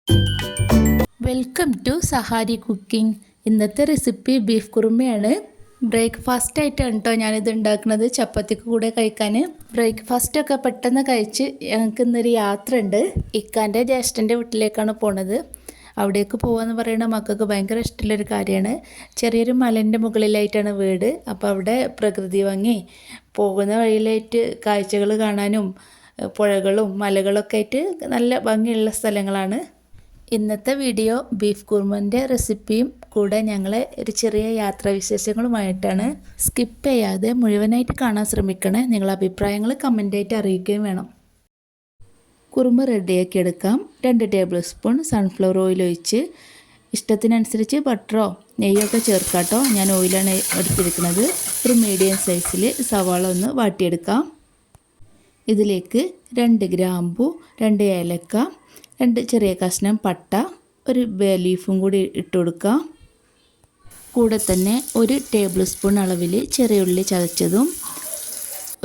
Welcome to Sahari cooking. ഇന്നത്തെ recipe beef കുറുമയാണ്. Breakfast ആയിട്ടാണ് കേട്ടോ ഞാനിത് ഉണ്ടാക്കുന്നത്, ചപ്പാത്തിക്ക് കൂടെ കഴിക്കാൻ. ബ്രേക്ക്ഫാസ്റ്റൊക്കെ പെട്ടെന്ന് കഴിച്ച് ഞങ്ങൾക്ക് ഇന്നൊരു യാത്ര ഉണ്ട്. ഇക്കാൻ്റെ ജ്യേഷ്ഠൻ്റെ വീട്ടിലേക്കാണ് പോണത്. അവിടേക്ക് പോകാമെന്ന് പറയുന്ന മക്കൾക്ക് ഭയങ്കര ഇഷ്ടമുള്ളൊരു കാര്യമാണ്. ചെറിയൊരു മലൻ്റെ മുകളിലായിട്ടാണ് വീട്. അപ്പോൾ അവിടെ പ്രകൃതി ഭംഗി, പോകുന്ന വഴിയിലായിട്ട് കാഴ്ചകൾ കാണാനും പുഴകളും മലകളൊക്കെ ആയിട്ട് നല്ല ഭംഗിയുള്ള സ്ഥലങ്ങളാണ്. ഇന്നത്തെ വീഡിയോ ബീഫ് കുറുമൻ്റെ റെസിപ്പിയും കൂടെ ഞങ്ങളെ ഒരു ചെറിയ യാത്രാവിശേഷങ്ങളുമായിട്ടാണ്. സ്കിപ്പ് ചെയ്യാതെ മുഴുവനായിട്ട് കാണാൻ ശ്രമിക്കണേ. നിങ്ങളുടെ അഭിപ്രായങ്ങൾ കമൻ്റായിട്ട് അറിയിക്കുകയും വേണം. കുറുമ റെഡിയാക്കി എടുക്കാം. 2 ടേബിൾ സ്പൂൺ സൺഫ്ലവർ ഓയിൽ ഒഴിച്ച് ഇഷ്ടത്തിനനുസരിച്ച് ബട്ടറോ നെയ്യൊക്കെ ചേർക്കാട്ടോ. ഞാൻ ഓയിലാണ് എടുത്തിരിക്കുന്നത്. ഒരു മീഡിയം സൈസിൽ സവാള ഒന്ന് വാട്ടിയെടുക്കാം. ഇതിലേക്ക് 2 ഗ്രാമ്പു, 2 ഏലക്ക, 2 ചെറിയ കഷ്ണം പട്ട, ഒരു ബേ ലീഫും കൂടി ഇട്ട് കൊടുക്കാം. കൂടെ തന്നെ 1 ടേബിൾ സ്പൂൺ അളവിൽ ചെറിയ ഉള്ളി ചതച്ചതും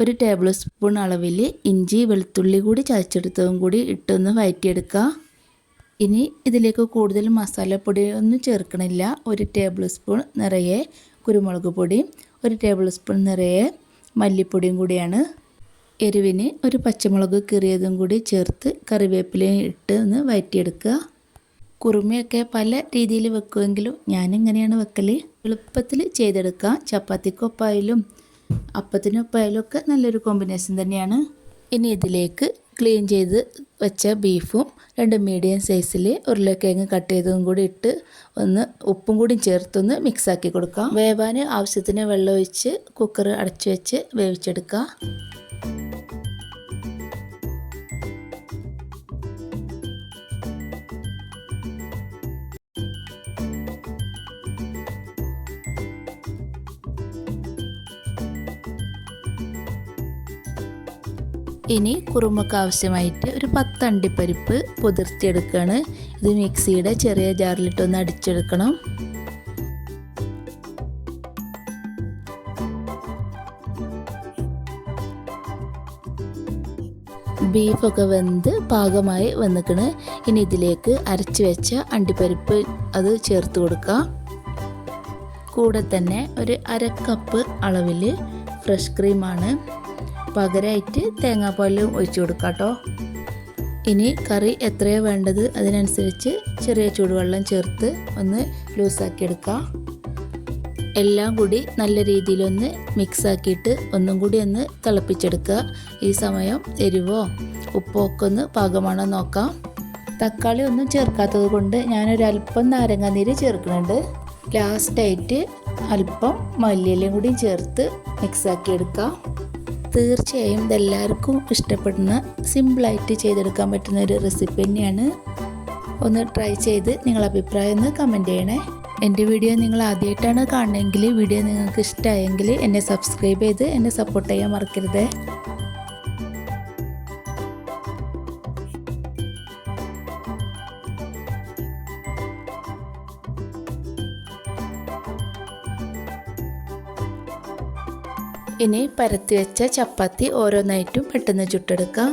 1 ടേബിൾ സ്പൂൺ അളവിൽ ഇഞ്ചി വെളുത്തുള്ളി കൂടി ചതച്ചെടുത്തതും കൂടി ഇട്ടൊന്ന് വഴറ്റിയെടുക്കുക. ഇനി ഇതിലേക്ക് കൂടുതൽ മസാലപ്പൊടിയൊന്നും ചേർക്കണില്ല. 1 ടേബിൾ സ്പൂൺ നിറയെ കുരുമുളക് പൊടി, 1 ടേബിൾ സ്പൂൺ നിറയെ മല്ലിപ്പൊടിയും കൂടിയാണ്. എരിവിന് 1 പച്ചമുളക് കീറിയതും കൂടി ചേർത്ത് കറിവേപ്പിലയും ഇട്ട് ഒന്ന് വഴറ്റിയെടുക്കുക. കുറുമയൊക്കെ പല രീതിയിൽ വെക്കുമെങ്കിലും ഞാനിങ്ങനെയാണ് വെക്കൽ. എളുപ്പത്തിൽ ചെയ്തെടുക്കാം. ചപ്പാത്തിക്കൊപ്പായാലും അപ്പത്തിനൊപ്പായാലും ഒക്കെ നല്ലൊരു കോമ്പിനേഷൻ തന്നെയാണ്. ഇനി ഇതിലേക്ക് ക്ലീൻ ചെയ്ത് വെച്ച ബീഫും 2 മീഡിയം സൈസിൽ ഉരുളക്കിഴങ്ങ് കട്ട് ചെയ്തതും കൂടി ഇട്ട് ഒന്ന് ഉപ്പും കൂടി ചേർത്തൊന്ന് മിക്സാക്കി കൊടുക്കാം. വേവാൻ ആവശ്യത്തിന് വെള്ളം ഒഴിച്ച് കുക്കർ അടച്ചു വെച്ച് വേവിച്ചെടുക്കുക. ഇനി കുറുമക്ക് ആവശ്യമായിട്ട് ഒരു 10 അണ്ടിപ്പരിപ്പ് കുതിർത്തിയെടുക്കുകയാണ്. ഇത് മിക്സിയുടെ ചെറിയ ജാറിലിട്ടൊന്ന് അടിച്ചെടുക്കണം. ബീഫൊക്കെ വെന്ത് പാകമായി വന്നിക്കണ്. ഇനി ഇതിലേക്ക് അരച്ച് വെച്ച അണ്ടിപ്പരിപ്പ് അത് ചേർത്ത് കൊടുക്കുക. കൂടെ തന്നെ ഒരു 1/2 കപ്പ് അളവിൽ ഫ്രഷ് ക്രീമാണ്. പകരമായിട്ട് തേങ്ങാപ്പാലും ഒഴിച്ചു കൊടുക്കാം കേട്ടോ. ഇനി കറി എത്രയാണ് വേണ്ടത് അതിനനുസരിച്ച് ചെറിയ ചൂടുവെള്ളം ചേർത്ത് ഒന്ന് ലൂസാക്കി എടുക്കാം. എല്ലാം കൂടി നല്ല രീതിയിലൊന്ന് മിക്സാക്കിയിട്ട് ഒന്നും കൂടി ഒന്ന് തിളപ്പിച്ചെടുക്കുക. ഈ സമയം എരിവോ ഉപ്പോ ഒക്കെ ഒന്ന് പാകമാണോ നോക്കാം. തക്കാളി ഒന്നും ചേർക്കാത്തത് കൊണ്ട് ഞാനൊരല്പം നാരങ്ങാനീര് ചേർക്കുന്നുണ്ട്. ലാസ്റ്റായിട്ട് അല്പം മല്ലിയിലയും കൂടി ചേർത്ത് മിക്സാക്കി എടുക്കാം. തീർച്ചയായും ഇതെല്ലാവർക്കും ഇഷ്ടപ്പെടുന്ന സിമ്പിളായിട്ട് ചെയ്തെടുക്കാൻ പറ്റുന്ന ഒരു റെസിപ്പി തന്നെയാണ്. ഒന്ന് ട്രൈ ചെയ്ത് നിങ്ങളുടെ അഭിപ്രായം ഒന്ന് കമൻറ്റ് ചെയ്യണേ. എൻ്റെ വീഡിയോ നിങ്ങൾ ആദ്യമായിട്ടാണ് കാണണമെങ്കിൽ വീഡിയോ നിങ്ങൾക്ക് ഇഷ്ടമായെങ്കിൽ എന്നെ സബ്സ്ക്രൈബ് ചെയ്ത് എന്നെ സപ്പോർട്ട് ചെയ്യാൻ മറക്കരുത്. ഇനി പരത്തി വെച്ച ചപ്പാത്തി ഓരോന്നായിട്ടും പെട്ടെന്ന് ചുട്ടെടുക്കാം.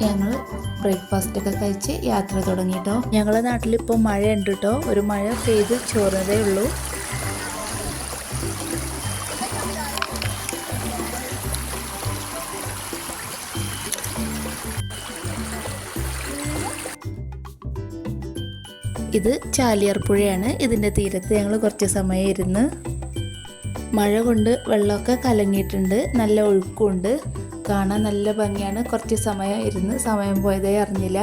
ഞങ്ങൾ ബ്രേക്ക്ഫാസ്റ്റൊക്കെ കഴിച്ച് യാത്ര തുടങ്ങിയിട്ടോ. ഞങ്ങളുടെ നാട്ടിലിപ്പോൾ മഴയുണ്ട് കേട്ടോ. ഒരു മഴ പെയ്ത് ചോർന്നതേ ഉള്ളൂ. ഇത് ചാലിയാർ പുഴയാണ്. ഇതിൻ്റെ തീരത്ത് ഞങ്ങൾ കുറച്ച് സമയം ഇരുന്ന്. മഴ കൊണ്ട് വെള്ളമൊക്കെ കലങ്ങിയിട്ടുണ്ട്, നല്ല ഒഴുക്കുണ്ട്, കാണാൻ നല്ല ഭംഗിയാണ്. കുറച്ച് സമയം ഇരുന്ന് സമയം പോയതേ അറിഞ്ഞില്ല.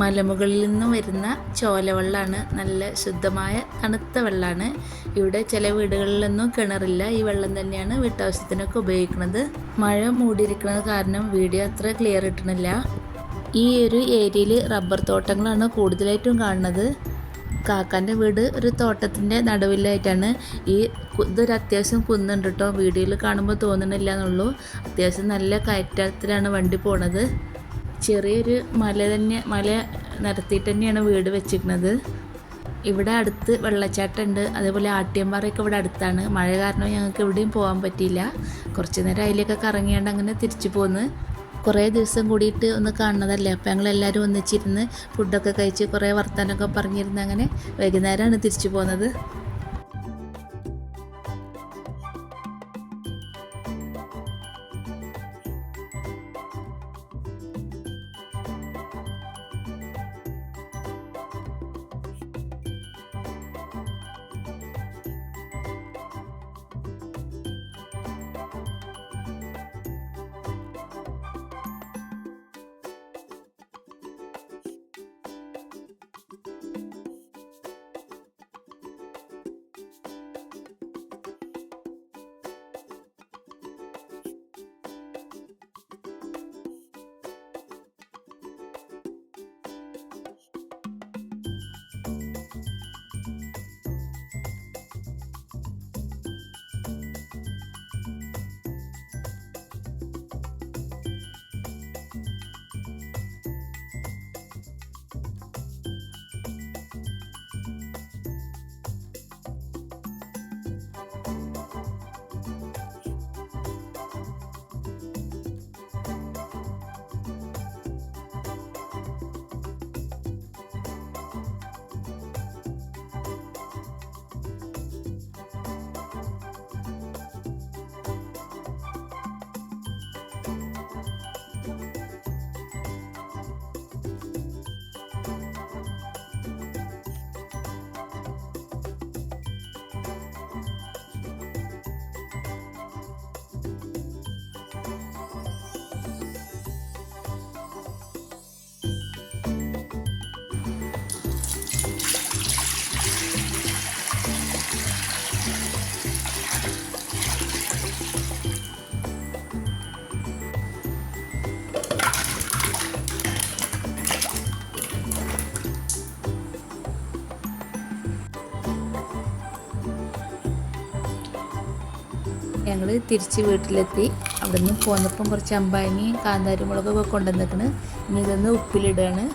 മലമുകളിൽ നിന്ന് വരുന്ന ചോലവെള്ളമാണ്. നല്ല ശുദ്ധമായ തണുത്ത വെള്ളമാണ്. ഇവിടെ ചില വീടുകളിലൊന്നും കിണറില്ല. ഈ വെള്ളം തന്നെയാണ് വീട്ടാവശ്യത്തിനൊക്കെ ഉപയോഗിക്കുന്നത്. മഴ മൂടിയിരിക്കുന്നത് കാരണം വീഡിയോ അത്ര ക്ലിയർ കിട്ടണില്ല. ഈ ഒരു ഏരിയയിൽ റബ്ബർ തോട്ടങ്ങളാണ് കൂടുതലായിട്ടും കാണുന്നത്. കാക്കാൻ്റെ വീട് ഒരു തോട്ടത്തിൻ്റെ നടുവിലായിട്ടാണ്. ഇതൊരു അത്യാവശ്യം കുന്നുണ്ട് കേട്ടോ. വീഡിയോയിൽ കാണുമ്പോൾ തോന്നണില്ല എന്നുള്ളൂ. അത്യാവശ്യം നല്ല കയറ്റത്തിലാണ് വണ്ടി പോണത്. ചെറിയൊരു മല നിരത്തിയിട്ട് തന്നെയാണ് വീട് വെച്ചിരിക്കുന്നത്. ഇവിടെ അടുത്ത് വെള്ളച്ചാട്ടമുണ്ട്, അതേപോലെ ആട്ടിയമ്പാറയൊക്കെ ഇവിടെ അടുത്താണ്. മഴ കാരണം ഞങ്ങൾക്ക് എവിടെയും പോകാൻ പറ്റിയില്ല. കുറച്ച് നേരം അതിലേക്ക് കറങ്ങിയാണ്ട് അങ്ങനെ തിരിച്ചു പോന്ന്. കുറേ ദിവസം കൂടിയിട്ട് ഒന്ന് കാണുന്നതല്ലേ, അപ്പോൾ ഞങ്ങളെല്ലാവരും ഒന്നിച്ചിരുന്ന് ഫുഡൊക്കെ കഴിച്ച് കുറേ വർത്തമാനമൊക്കെ പറഞ്ഞിരുന്ന് അങ്ങനെ വൈകുന്നേരമാണ് തിരിച്ചു പോകുന്നത്. ഞങ്ങൾ തിരിച്ച് വീട്ടിലെത്തി. അവിടെ നിന്ന് പോന്നപ്പം കുറച്ച് അമ്പായങ്ങയും കാന്താരിമുളകൊക്കെ കൊണ്ടുവന്നിക്കണ്. ഇനി ഇതൊന്ന് ഉപ്പിലിടുകയാണ്.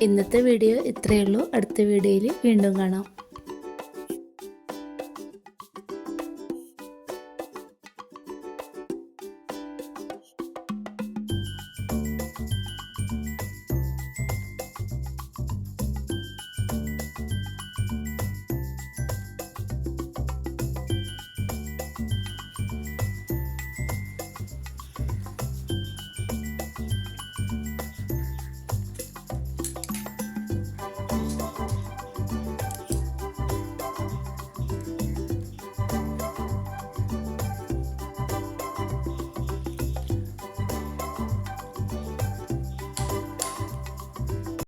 ഇന്നത്തെ വീഡിയോ ഇത്രയേ ഉള്ളൂ. അടുത്ത വീഡിയോയിൽ വീണ്ടും കാണാം.